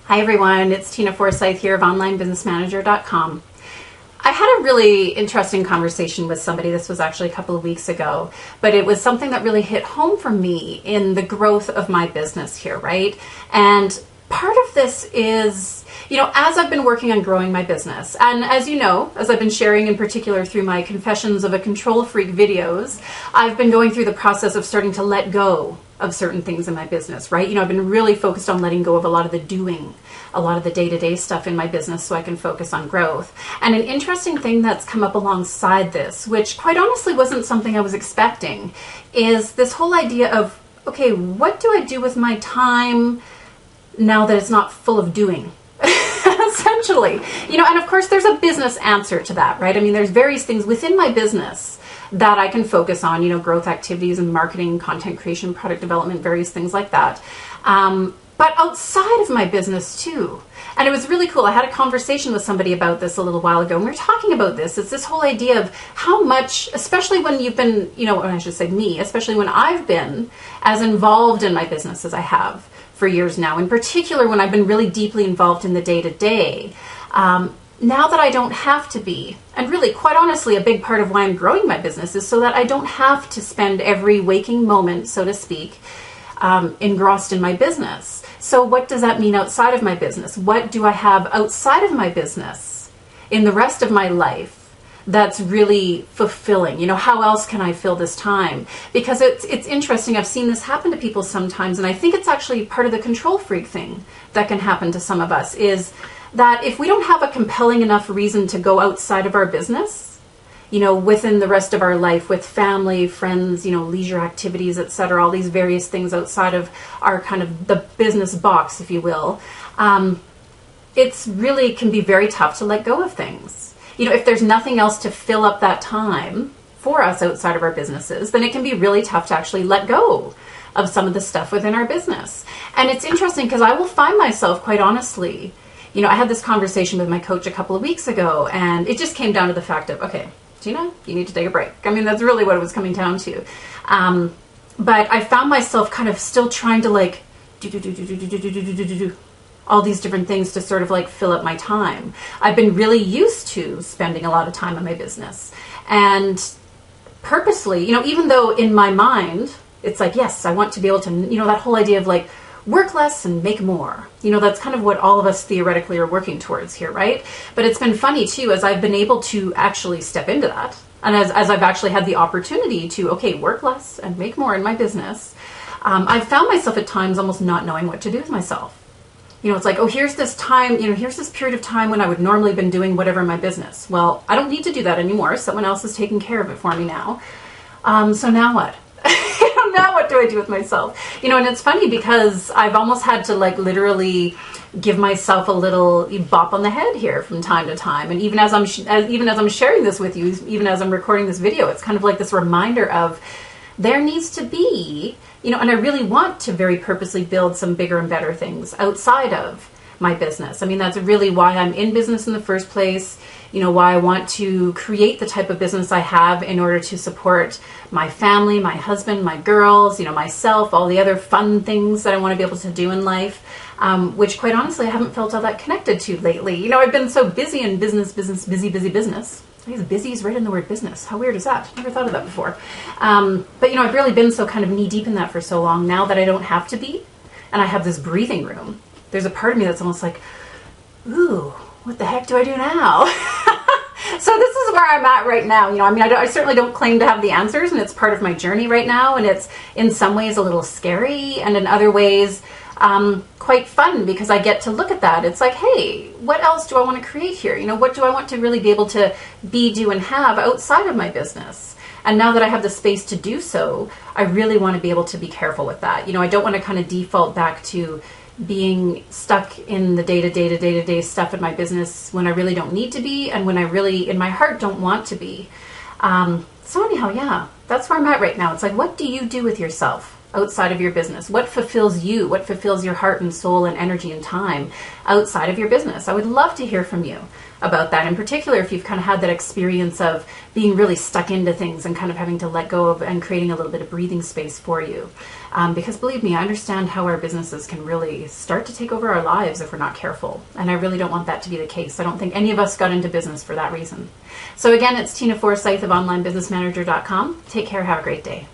Hi everyone, it's Tina Forsyth here of OnlineBusinessManager.com. I had a really interesting conversation with somebody. This was actually a couple of weeks ago, but it was something that really hit home for me in the growth of my business here, right? And part of this is, as I've been working on growing my business, and as you know, as I've been sharing in particular through my Confessions of a Control Freak videos, I've been going through the process of starting to let go of certain things in my business, right? I've been really focused on letting go of a lot of the doing, a lot of the day-to-day stuff in my business so I can focus on growth. And an interesting thing that's come up alongside this, which quite honestly wasn't something I was expecting, is this whole idea of, okay, what do I do with my time now that it's not full of doing? Essentially, and of course there's a business answer to that, right? I mean, there's various things within my business that I can focus on, growth activities and marketing, content creation, product development, various things like that. But outside of my business too. And it was really cool. I had a conversation with somebody about this a little while ago, and we were talking about this. It's this whole idea of how much, especially when you've been, or I should say me, especially when I've been as involved in my business as I have for years now, in particular when I've been really deeply involved in the day-to-day. Now that I don't have to be, and really, quite honestly, a big part of why I'm growing my business is so that I don't have to spend every waking moment, so to speak, engrossed in my business. So what does that mean outside of my business? What do I have outside of my business in the rest of my life that's really fulfilling? How else can I fill this time? Because it's interesting. I've seen this happen to people sometimes, and I think it's actually part of the control freak thing that can happen to some of us, is that if we don't have a compelling enough reason to go outside of our business, within the rest of our life with family, friends, leisure activities, etc., all these various things outside of our kind of the business box, if you will, it's really can be very tough to let go of things. If there's nothing else to fill up that time for us outside of our businesses, then it can be really tough to actually let go of some of the stuff within our business. And it's interesting because I will find myself, quite honestly, I had this conversation with my coach a couple of weeks ago, and it just came down to the fact of, okay, Tina, you need to take a break. I mean, that's really what it was coming down to. But I found myself kind of still trying to do all these different things to sort of fill up my time. I've been really used to spending a lot of time on my business, and purposely, even though in my mind it's yes, I want to be able to, that whole idea of work less and make more. That's kind of what all of us theoretically are working towards here, right? But it's been funny too, as I've been able to actually step into that, and as I've actually had the opportunity to, work less and make more in my business, I've found myself at times almost not knowing what to do with myself. It's here's this time, here's this period of time when I would normally been doing whatever in my business. Well, I don't need to do that anymore. Someone else is taking care of it for me now. So now what? Now what do I do with myself? And it's funny because I've almost had to literally give myself a little bop on the head here from time to time. And even as I'm sharing this with you, even as I'm recording this video, it's kind of this reminder of there needs to be, and I really want to very purposely build some bigger and better things outside of my business. I mean, that's really why I'm in business in the first place, why I want to create the type of business I have in order to support my family, my husband, my girls, myself, all the other fun things that I want to be able to do in life, which quite honestly, I haven't felt all that connected to lately. I've been so busy in business. I guess busy is right in the word business. How weird is that? Never thought of that before. But I've really been so kind of knee deep in that for so long now that I don't have to be, and I have this breathing room. There's a part of me that's almost ooh, what the heck do I do now? So this is where I'm at right now. I certainly don't claim to have the answers, and it's part of my journey right now, and it's in some ways a little scary, and in other ways quite fun because I get to look at that. It's hey, what else do I want to create here? What do I want to really be able to be, do, and have outside of my business? And now that I have the space to do so, I really want to be able to be careful with that. I don't want to kind of default back to being stuck in the day-to-day stuff in my business when I really don't need to be, and when I really, in my heart, don't want to be. So anyhow, yeah, that's where I'm at right now. It's what do you do with yourself outside of your business? What fulfills you? What fulfills your heart and soul and energy and time outside of your business? I would love to hear from you about that. In particular, if you've kind of had that experience of being really stuck into things and kind of having to let go of and creating a little bit of breathing space for you. Because believe me, I understand how our businesses can really start to take over our lives if we're not careful. And I really don't want that to be the case. I don't think any of us got into business for that reason. So again, it's Tina Forsyth of OnlineBusinessManager.com. Take care. Have a great day.